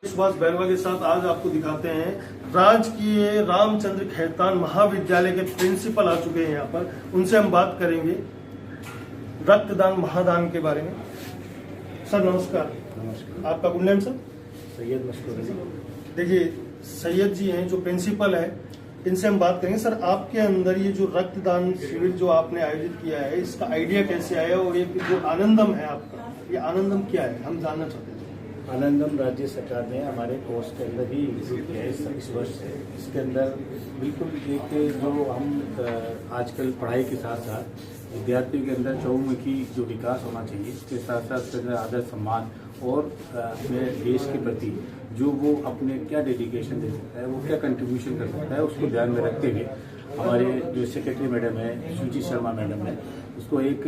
सुभाष बैरवा के साथ आज आपको दिखाते हैं राजकीय रामचंद्र खेतान महाविद्यालय के प्रिंसिपल आ चुके हैं यहाँ पर। उनसे हम बात करेंगे रक्तदान महादान के बारे में। सर नमस्कार। नमस्कार। आपका good name sir? Syed Mashkoor Ali. देखिए सैयद जी हैं जो प्रिंसिपल है, इनसे हम बात करेंगे। सर आपके अंदर ये जो रक्तदान शिविर जो आपने आयोजित किया है, इसका आइडिया कैसे आया और ये जो आनंदम है आपका, ये आनंदम क्या है, हम जानना चाहते हैं। आनंदम राज्य सरकार ने हमारे कोर्स के अंदर ही विजिट किया है इस वर्ष से। इसके अंदर बिल्कुल एक जो हम आजकल पढ़ाई के साथ साथ विद्यार्थियों के अंदर चहुमुखी जो विकास होना चाहिए, इसके साथ साथ आदर सम्मान और अपने देश के प्रति जो वो अपने क्या डेडिकेशन दे सकता है, वो क्या कंट्रीब्यूशन कर सकता है, उसको ध्यान में रखते हुए हमारे जो सेक्रेटरी मैडम है सुची शर्मा मैडम है, उसको एक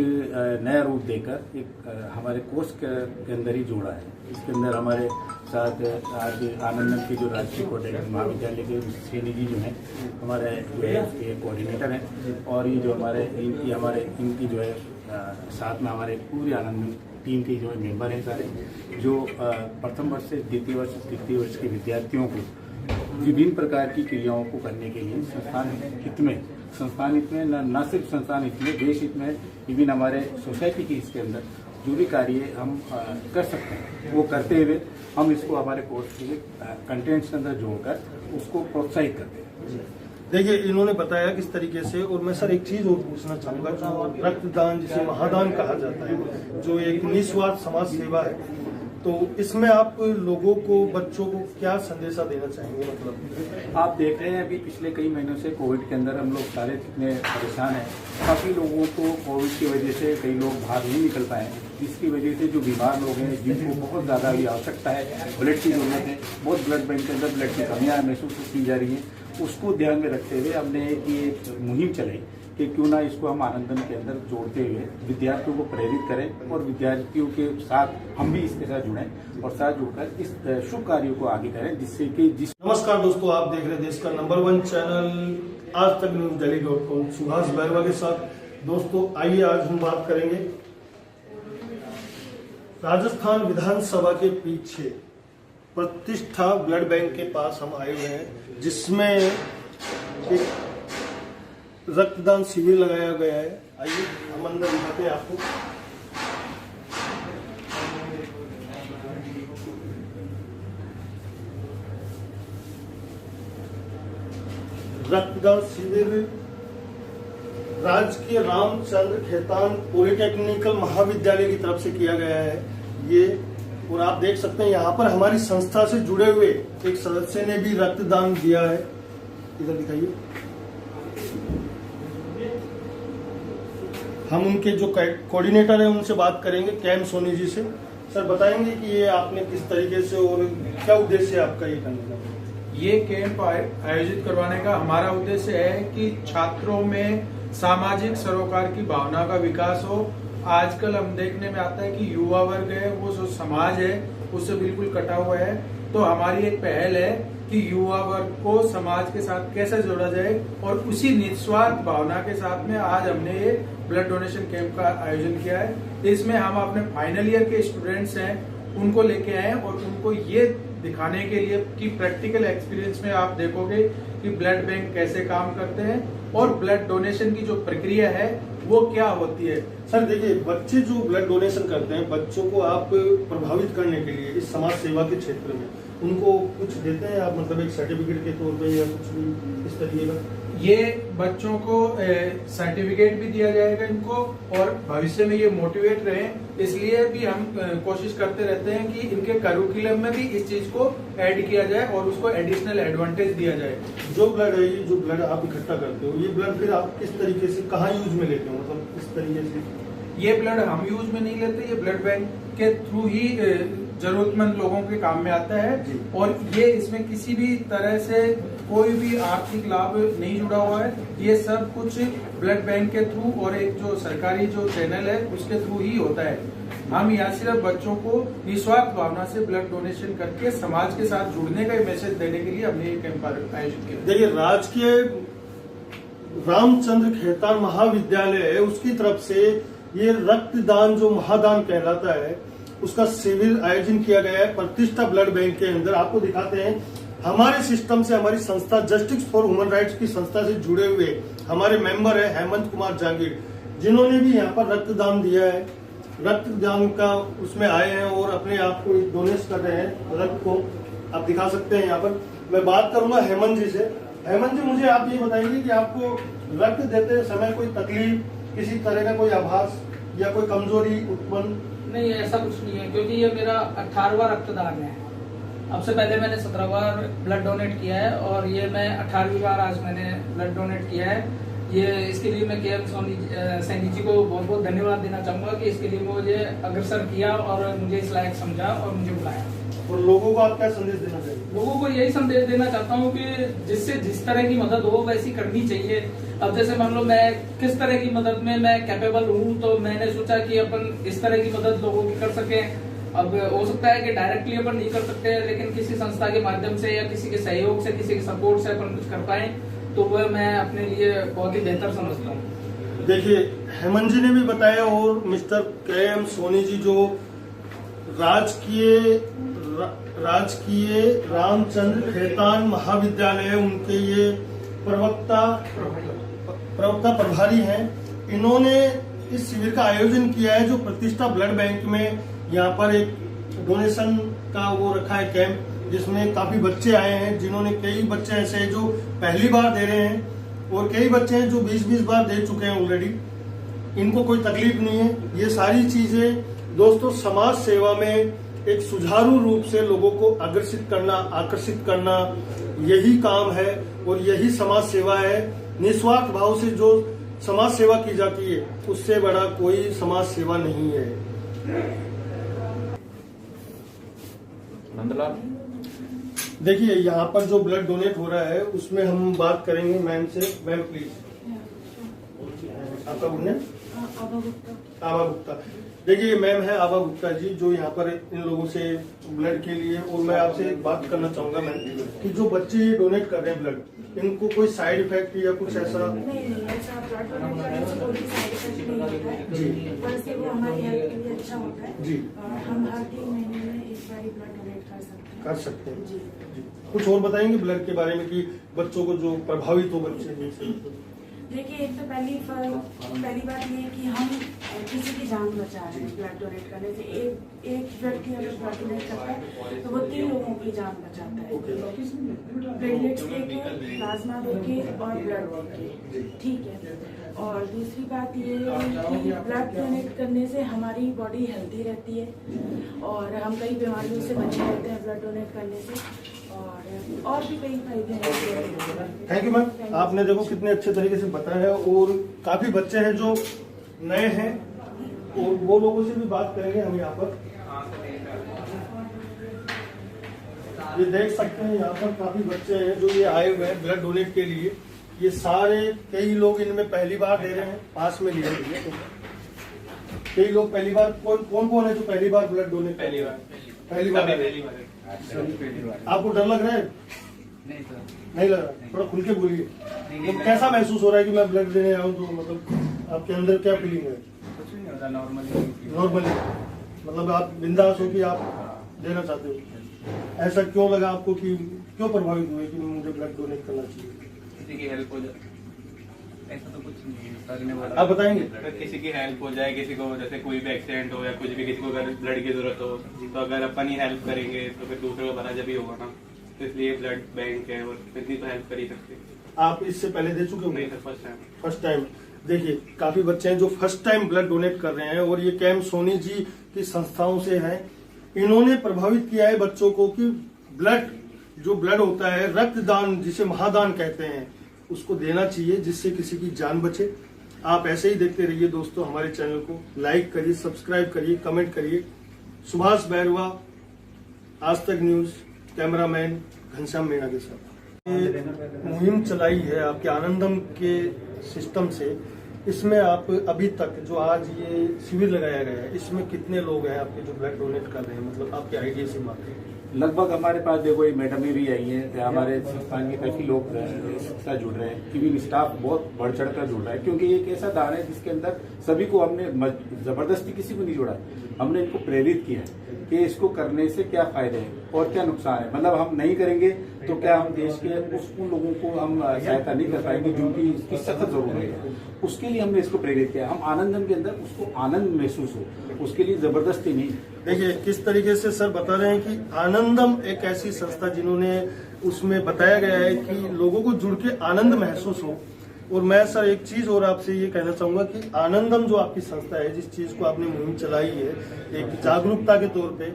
नया रूप देकर एक हमारे कोर्स के अंदर ही जोड़ा है। इसके अंदर हमारे साथ आज आनंदम के जो राजकीय पॉलिटेक्निक महाविद्यालय के सैनी जी जो हैं हमारे जो है उसके कोऑर्डिनेटर हैं, और ये जो इनकी जो है साथ में हमारे पूरी आनंदम टीम के जो मेंबर हैं सारे, जो प्रथम वर्ष से द्वितीय वर्ष तृतीय वर्ष के विद्यार्थियों को विभिन्न प्रकार की क्रियाओं को करने के लिए संस्थान हित में न सिर्फ संस्थान हित में, देश हित में, इवन हमारे सोसाइटी के इसके अंदर जो भी कार्य हम कर सकते हैं वो करते हुए हम इसको हमारे कोर्स के कंटेंट्स के अंदर जोड़कर उसको प्रोत्साहित करते हैं। देखिए इन्होंने बताया किस तरीके से, और मैं सर एक चीज और पूछना चाहूंगा, जो रक्तदान जिसे महादान कहा जाता है, जो एक निस्वार्थ समाज सेवा है, तो इसमें आप लोगों को, बच्चों को क्या संदेशा देना चाहेंगे? मतलब आप देख रहे हैं अभी पिछले कई महीनों से कोविड के अंदर हम लोग सारे कितने परेशान हैं। काफी लोगों को कोविड की वजह से कई लोग बाहर नहीं निकल पाए, जिसकी वजह से जो बीमार लोग हैं जिनको बहुत ज्यादा अभी आवश्यकता है, ब्लड की जरूरत है, बहुत ब्लड बैंक के अंदर ब्लड की कमियां महसूस की जा रही है, उसको ध्यान में रखते हुए हमने एक मुहिम चलाई कि क्यों ना इसको हम आनंदम के अंदर जोड़ते हुए विद्यार्थियों को प्रेरित करें और विद्यार्थियों के साथ हम भी इसके साथ जुड़ें और साथ जुड़कर इस शुभ कार्यों को आगे करें, जिससे कि नमस्कार दोस्तों, आप देख रहे हैं देश का नंबर 1 चैनल आज तक न्यूज दिल्ली.com सुभाष बैरवा के साथ। दोस्तों आइए आज हम बात करेंगे राजस्थान विधानसभा के पीछे प्रतिष्ठा ब्लड बैंक के पास हम आए हुए हैं, जिसमें एक रक्तदान शिविर लगाया गया है। आइए हम अंदर दिखाते हैं आपको। रक्तदान शिविर राजकीय रामचंद्र खेतान पॉलिटेक्निकल महाविद्यालय की तरफ से किया गया है ये, और आप देख सकते हैं यहाँ पर हमारी संस्था से जुड़े हुए एक सदस्य ने भी रक्तदान दिया है। इधर दिखाइए। हम उनके जो कोऑर्डिनेटर हैं उनसे बात करेंगे, कैम सोनी जी से। सर बताएंगे कि ये आपने किस तरीके से और क्या उद्देश्य है आपका ये करने का? ये कैंप आयोजित करवाने का हमारा उद्देश्य है कि छात्रों में सामाजिक सरोकार की भावना का विकास हो। आजकल हम देखने में आता है कि युवा वर्ग है वो जो समाज है उससे बिल्कुल कटा हुआ है, तो हमारी एक पहल है कि युवा वर्ग को समाज के साथ कैसे जोड़ा जाए, और उसी निस्वार्थ भावना के साथ में आज हमने ये ब्लड डोनेशन कैंप का आयोजन किया है। इसमें हम अपने फाइनल ईयर के स्टूडेंट्स हैं उनको लेके आए और उनको ये दिखाने के लिए कि प्रैक्टिकल एक्सपीरियंस में आप देखोगे कि ब्लड बैंक कैसे काम करते हैं और ब्लड डोनेशन की जो प्रक्रिया है वो क्या होती है। सर देखिए, बच्चे जो ब्लड डोनेशन करते हैं, बच्चों को आप प्रभावित करने के लिए इस समाज सेवा के क्षेत्र में उनको कुछ देते हैं आप, मतलब एक सर्टिफिकेट के तौर पे या कुछ भी इस तरीके का? ये बच्चों को सर्टिफिकेट भी दिया जाएगा इनको, और भविष्य में ये मोटिवेट रहे, इसलिए भी हम कोशिश करते रहते हैं कि इनके करिकुलम में भी इस चीज को ऐड किया जाए और उसको एडिशनल एडवांटेज दिया जाए। जो ब्लड है, ये जो ब्लड आप इकट्ठा करते हो, ये ब्लड फिर आप किस तरीके से कहाँ यूज में लेते हो, मतलब इस तरीके से? ये ब्लड हम यूज में नहीं लेते, ये ब्लड बैंक के थ्रू ही जरूरतमंद लोगों के काम में आता है, और ये इसमें किसी भी तरह से कोई भी आर्थिक लाभ नहीं जुड़ा हुआ है। ये सब कुछ ब्लड बैंक के थ्रू और एक जो सरकारी जो चैनल है उसके थ्रू ही होता है। हम यहाँ सिर्फ बच्चों को निस्वार्थ भावना से ब्लड डोनेशन करके समाज के साथ जुड़ने का मैसेज देने के लिए हमने ये कैंप आयोजित किया। देखिए, राजकीय रामचंद्र खेतान महाविद्यालय है उसकी तरफ से ये रक्तदान जो महादान कहलाता है, उसका शिविर आयोजन किया गया है प्रतिष्ठा ब्लड बैंक के अंदर। आपको दिखाते हैं हमारे सिस्टम से, हमारी संस्था जस्टिस फॉर ह्यूमन राइट्स की संस्था से जुड़े हुए हमारे मेंबर है हेमंत कुमार जहांगीर, जिन्होंने भी यहाँ पर रक्तदान दिया है। रक्तदान का उसमें आए हैं और अपने आप को डोनेट कर रहे हैं रक्त को, आप दिखा सकते हैं यहाँ पर। मैं बात करूंगा हेमंत जी से। हेमंत जी, मुझे आप ये बताइए कि आपको रक्त देते समय कोई तकलीफ, किसी तरह का कोई आभास या कोई कमजोरी उत्पन्न? नहीं, ऐसा कुछ नहीं है, क्योंकि ये मेरा 18वां रक्तदान है। अब से पहले मैंने 17 बार ब्लड डोनेट किया है और ये मैं 18वीं बार आज मैंने ब्लड डोनेट किया है। ये इसके लिए मैं KM सैनी जी को बहुत बहुत धन्यवाद देना चाहूंगा कि इसके लिए मुझे अग्रसर किया और मुझे इस लायक समझा और मुझे बुलाया। और लोगों को आप क्या संदेश देना चाहिए? लोगों को यही संदेश देना चाहता हूँ कि जिससे जिस तरह की मदद हो वैसी करनी चाहिए। अब जैसे मान लो मैं किस तरह की मदद में मैं कैपेबल हूँ, तो मैंने सोचा कि अपन इस तरह की मदद लोगों की कर सकें। अब हो सकता है कि डायरेक्टली अपन नहीं कर सकते, लेकिन किसी संस्था के माध्यम से या किसी के सहयोग से, किसी के सपोर्ट से अपन कुछ कर पाए तो वह मैं अपने लिए बहुत ही बेहतर समझता हूँ। देखिए, हेमंत जी ने भी बताया और मिस्टर KM सोनी जी जो राजकीय रामचंद्र खेतान महाविद्यालय उनके ये प्रवक्ता प्रभारी हैं, इन्होंने इस शिविर का आयोजन किया है जो प्रतिष्ठा ब्लड बैंक में यहाँ पर एक डोनेशन का वो रखा है कैंप, जिसमें काफी बच्चे आए हैं, जिन्होंने कई बच्चे ऐसे हैं जो पहली बार दे रहे हैं और कई बच्चे हैं जो 20-20 बार दे चुके हैं ऑलरेडी। इनको कोई तकलीफ नहीं है। ये सारी चीजें दोस्तों समाज सेवा में एक सुचारू रूप से लोगों को आकर्षित करना यही काम है और यही समाज सेवा है। निस्वार्थ भाव से जो समाज सेवा की जाती है उससे बड़ा कोई समाज सेवा नहीं है। नंदलाल, देखिए, यहाँ पर जो ब्लड डोनेट हो रहा है उसमें हम बात करेंगे मैम से। मैम प्लीज, आपका गुड नेम? आभा गुप्ता। देखिए, मैम है आभा गुप्ता जी जो यहाँ पर इन लोगों से ब्लड के लिए, और मैं आपसे एक बात करना चाहूंगा मैम कि जो बच्चे डोनेट कर रहे हैं ब्लड, इनको कोई साइड इफेक्ट या कुछ ऐसा? नहीं, ऐसा ब्लड डोनेट करने से कोई साइड इफेक्ट नहीं होता है जी। बस वो हमारी हेल्थ के लिए अच्छा होता है जी। हम हर 3 महीने में एक बार ब्लड डोनेट कर सकते हैं। जी। कुछ और बताएंगे ब्लड के बारे में कि बच्चों को जो प्रभावित हो बच्चे जिनसे? देखिए, एक तो पहली बात ये है कि हम किसी की जान बचा रहे हैं ब्लड डोनेट करने से। एक व्यक्ति अगर ब्लड डोनेट करता है तो वो 3 लोगों की जान बचाता है। प्लेटलेट्स देके, प्लाज्मा देके और ब्लड देके, ठीक है। और दूसरी बात ये है कि ब्लड डोनेट करने से हमारी बॉडी हेल्दी रहती है और हम कई बीमारियों से बचे रहते हैं ब्लड डोनेट करने से, और भी कई फायदे हैं। थैंक यू मैम, आपने देखो कितने अच्छे तरीके से बताया है और काफी बच्चे हैं जो नए हैं और वो लोगों से भी बात करेंगे हम यहाँ पर। ये देख सकते हैं यहाँ पर काफी बच्चे हैं जो ये आए हुए हैं ब्लड डोनेट के लिए। ये सारे कई लोग इनमें पहली बार दे रहे हैं, पास में लिए हुए कई लोग पहली बार। कौन है जो पहली बार ब्लड डोनेट? पहली बार। आपको डर लग रहा है? नहीं लग रहा? थोड़ा खुल के बोलिए। तो कैसा महसूस हो रहा है कि मैं ब्लड देने आऊँ? तो मतलब आपके अंदर क्या फीलिंग है? कुछ नहीं होता, नॉर्मली। मतलब आप बिंदास हो कि आप देना चाहते हो? ऐसा क्यों लगा आपको कि क्यों प्रभावित हुए कि मुझे ब्लड डोनेट करना चाहिए? किसी की हेल्प हो जाए, ऐसा तो कुछ नहीं है। सर ने बोला आप बताएंगे? अगर किसी की हेल्प हो जाए, किसी को जैसे कोई भी एक्सीडेंट हो या कुछ भी, किसी को अगर ब्लड की जरूरत हो तो अगर अपन ही हेल्प करेंगे तो फिर दूसरे को पता जब ही होगा ना। तो इसलिए ब्लड बैंक है और इतनी तो हेल्प कर ही सकते हैं। आप इससे पहले दे चुके हो? नहीं sir, first time. First time. देखिए, काफी बच्चे हैं जो फर्स्ट टाइम ब्लड डोनेट कर रहे हैं और ये KM सोनी जी की संस्थाओं से है। इन्होंने प्रभावित किया है बच्चों को कि जो ब्लड होता है, रक्तदान जिसे महादान कहते हैं, उसको देना चाहिए जिससे किसी की जान बचे। आप ऐसे ही देखते रहिए दोस्तों, हमारे चैनल को लाइक करिए, सब्सक्राइब करिए, कमेंट करिए। सुभाष बैरवा, आज तक न्यूज, कैमरामैन घनश्याम मीणा के साथ। ये मुहिम चलाई है आपके आनंदम के सिस्टम से। इसमें आप अभी तक जो आज ये शिविर लगाया गया है, इसमें कितने लोग हैं आपके जो ब्लड डोनेट कर रहे हैं? मतलब आपके आइडिया से बात है। लगभग हमारे पास देखो ये मैडमें भी आई हैं, हमारे संस्थान के काफी लोग इसके साथ जुड़ रहे हैं, कि भी स्टाफ बहुत बढ़ चढ़ कर जुड़ रहा है, क्योंकि ये एक ऐसा दान है जिसके अंदर सभी को हमने जबरदस्ती किसी को नहीं जोड़ा है। हमने इनको प्रेरित किया है कि इसको करने से क्या फायदे हैं और क्या नुकसान है। मतलब हम नहीं करेंगे तो क्या हम देश के उन लोगों को हम सहायता नहीं कर पाएंगे जिनकी इसकी सख्त जरूरत है। उसके लिए हमने इसको प्रेरित किया। हम आनंदम के अंदर उसको आनंद महसूस हो, उसके लिए जबरदस्ती नहीं। देखिए किस तरीके से सर बता रहे हैं कि आनंदम एक ऐसी संस्था जिन्होंने उसमें बताया गया है कि लोगों को जुड़ के आनंद महसूस हो। और मैं सर एक चीज और आपसे ये कहना चाहूंगा कि आनंदम जो आपकी संस्था है, जिस चीज को आपने मुहिम चलाई है एक जागरूकता के तौर पे,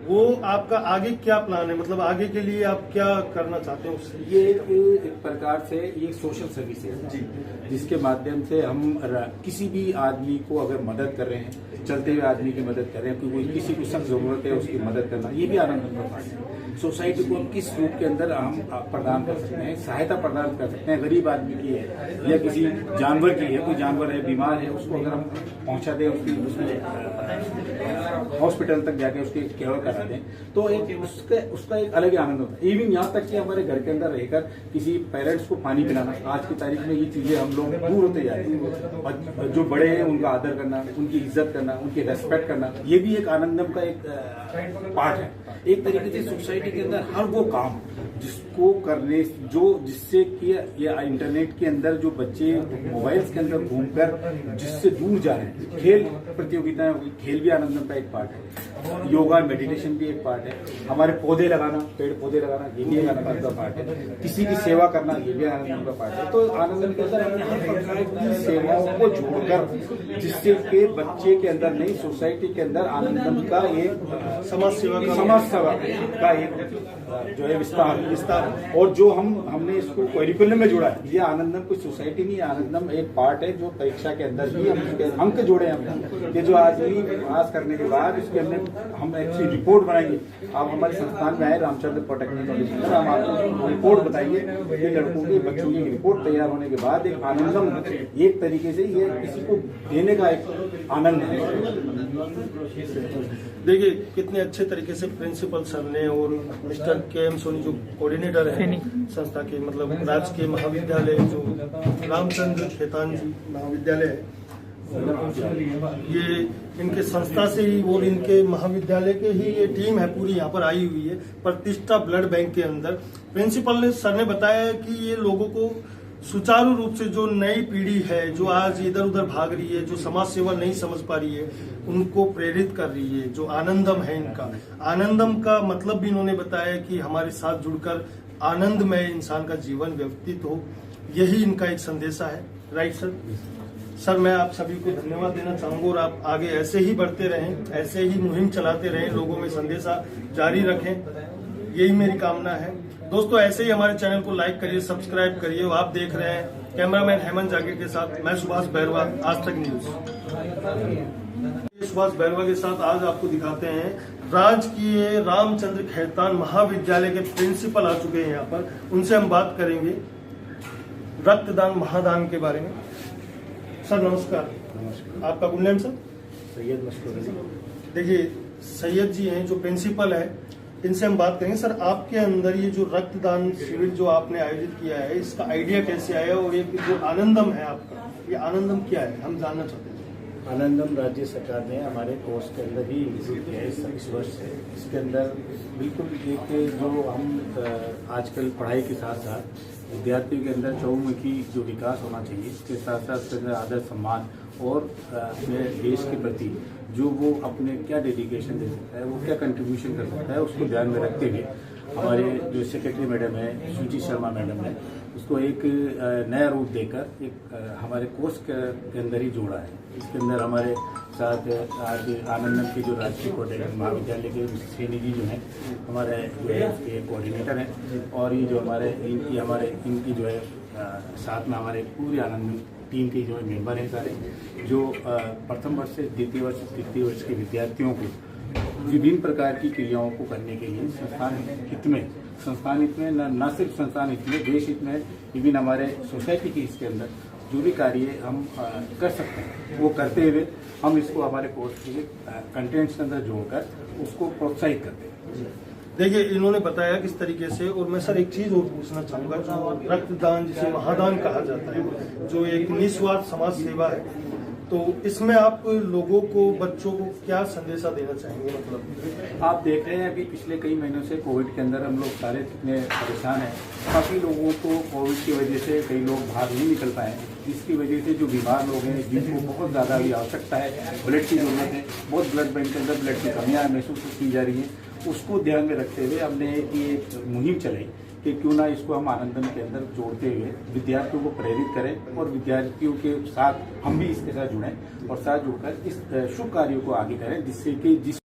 वो आपका आगे क्या प्लान है? मतलब आगे के लिए आप क्या करना चाहते हैं उससे? ये एक प्रकार से ये सोशल सर्विस है जी, जिसके माध्यम से हम किसी भी आदमी को अगर मदद कर रहे हैं, चलते हुए आदमी की मदद कर रहे हैं, कोई किसी को सख्त जरूरत है उसकी मदद करना, ये भी आनंद का पार्ट है। सोसाइटी को हम किस रूप के अंदर हम प्रदान कर सकते हैं, सहायता प्रदान कर सकते हैं। गरीब आदमी की है या किसी जानवर की है, कोई जानवर है बीमार है, उसको अगर हम पहुंचा दें, उसमें हॉस्पिटल तक जाके उसकी केयर करा दें, तो एक उसका एक अलग ही आनंद होता है। इवन यहाँ तक कि हमारे घर के अंदर रहकर किसी पेरेंट्स को पानी पिलाना, आज की तारीख में ये चीजें हम लोग दूर होते जा रहे हैं। और जो बड़े हैं उनका आदर करना, उनकी इज्जत करना, उनकी रेस्पेक्ट करना, ये भी एक आनंदम का एक पार्ट है। एक तरीके से सोसाइटी के अंदर हर वो काम जिसको करने जिससे कि ये इंटरनेट के अंदर जो बच्चे मोबाइल्स के अंदर घूमकर जिससे दूर जा रहे हैं, खेल प्रतियोगिताएं, खेल भी आनंदम का एक पार्ट है। योगा मेडिटेशन भी एक पार्ट है। हमारे पौधे लगाना, पेड़ पौधे लगाना, ये भी आनंदम का पार्ट है। किसी की सेवा करना, ये भी आनंदम का पार्ट है। तो आनंदम के अंदर हमने हर प्रकार की सेवाओं को जोड़कर जिससे कि बच्चे के अंदर नहीं, सोसाइटी के अंदर आनंदम का एक समाज सेवा का एक जो है विस्तार और जो हमने इसको करिकुलम में जोड़ा है। ये आनंदम कोई सोसाइटी नहीं है, आनंदम एक पार्ट है जो परीक्षा के अंदर भी हम उसके अंक जोड़े हमने कि जो आदमी पास करने के बाद उसके अंदर हम एक्चुअली रिपोर्ट बनाएंगे। आप हमारे संस्थान में आए रामचंद्र पॉलिटेक्निक कॉलेज में, हम आपको रिपोर्ट बताइए कि लड़कों के बच्चों की रिपोर्ट तैयार होने के बाद एक आनंदम एक तरीके से ये किसी को देने का एक आनंद है। देखिए कितने अच्छे तरीके से प्रिंसिपल सर ने और मिस्टर के.एम. सोनी जो कोऑर्डिनेटर है संस्था के, मतलब राजकीय महाविद्यालय जो रामचंद्र खेतान जी महाविद्यालय है, ये इनके संस्था से ही और इनके महाविद्यालय के ही ये टीम है पूरी यहाँ पर आई हुई है प्रतिष्ठा ब्लड बैंक के अंदर। प्रिंसिपल ने सर ने बताया कि ये लोगों को सुचारू रूप से जो नई पीढ़ी है जो आज इधर उधर भाग रही है, जो समाज सेवा नहीं समझ पा रही है, उनको प्रेरित कर रही है। जो आनंदम है इनका, आनंदम का मतलब भी इन्होंने बताया कि हमारे साथ जुड़कर आनंदमय इंसान का जीवन व्यतीत हो, यही इनका एक संदेशा है। Right sir? सर मैं आप सभी को धन्यवाद देना चाहूंगा और आप आगे ऐसे ही बढ़ते रहें, ऐसे ही मुहिम चलाते रहें, लोगों में संदेशा जारी रखें, यही मेरी कामना है। दोस्तों ऐसे ही हमारे चैनल को लाइक करिए, सब्सक्राइब करिए। और आप देख रहे हैं कैमरामैन हेमंत जागीर के साथ मैं सुभाष बैरवा, आज तक न्यूज। सुभाष बैरवा के साथ आज आपको दिखाते हैं राजकीय रामचंद्र खेतान महाविद्यालय के प्रिंसिपल आ चुके हैं यहाँ पर। उनसे हम बात करेंगे रक्तदान महादान के बारे में। सर नमस्कार। नमस्कार। आपका good name sir? Syed Mashkoor Ali. देखिए सैयद जी हैं जो प्रिंसिपल है, इनसे हम बात करेंगे। सर आपके अंदर ये जो रक्तदान शिविर जो आपने आयोजित किया है, इसका आइडिया कैसे आया और ये जो आनंदम है आपका, ये आनंदम क्या है, हम जानना चाहते हैं। आनंदम राज्य सरकार ने हमारे कोर्स के अंदर ही विकसित किया है इस वर्ष से। इसके अंदर बिल्कुल एक जो हम आजकल पढ़ाई के साथ साथ विद्यार्थियों के अंदर चहुमुखी जो विकास होना चाहिए, इसके साथ साथ उसके अंदर आदर सम्मान और अपने देश के प्रति जो वो अपने क्या डेडिकेशन दे सकता है, वो क्या कंट्रीब्यूशन कर सकता है, उसको ध्यान में रखते हुए हमारे जो सेक्रेटरी मैडम है सुची शर्मा मैडम है, उसको एक नया रूप देकर एक हमारे कोर्स के अंदर ही जोड़ा है। इसके अंदर हमारे साथ आज आनंदम के जो राजकीय पॉलिटेक्निक महाविद्यालय के सैनी जी जो हैं हमारे जो है उसके कोऑर्डिनेटर हैं, और ये जो इनकी जो है साथ में हमारे पूरी आनंदम टीम के जो है मेंबर हैं सारे, जो प्रथम वर्ष से द्वितीय वर्ष तृतीय वर्ष के विद्यार्थियों को विभिन्न प्रकार की क्रियाओं को करने के लिए संस्थान हित में न सिर्फ संस्थान हित में, देश हित में, इवन हमारे सोसाइटी के इसके अंदर जो भी कार्य हम कर सकते हैं वो करते हुए हम इसको हमारे कोर्स के कंटेंट्स के अंदर जोड़कर उसको प्रोत्साहित करते हैं। देखिए इन्होंने बताया किस तरीके से, और मैं सर एक चीज और पूछना चाहूंगा, जो रक्तदान जिसे महादान कहा जाता है, जो एक निस्वार्थ समाज सेवा है, तो इसमें आप लोगों को, बच्चों को क्या संदेशा देना चाहेंगे? मतलब आप देख रहे हैं अभी पिछले कई महीनों से कोविड के अंदर हम लोग सारे कितने परेशान हैं। काफ़ी लोगों को कोविड की वजह से कई लोग बाहर नहीं निकल पाए, जिसकी वजह से जो बीमार लोग हैं, जिनको बहुत ज़्यादा अभी आवश्यकता है, ब्लड की जरूरत है, बहुत ब्लड बैंक के अंदर ब्लड की कमियाँ महसूस की जा रही हैं, उसको ध्यान में रखते हुए हमने एक मुहिम चलाई कि क्यों ना इसको हम आनंदन के अंदर जोड़ते हुए विद्यार्थियों को प्रेरित करें और विद्यार्थियों के साथ हम भी इसके साथ जुड़ें और साथ जुड़कर इस शुभ कार्यों को आगे करें, जिससे कि जिस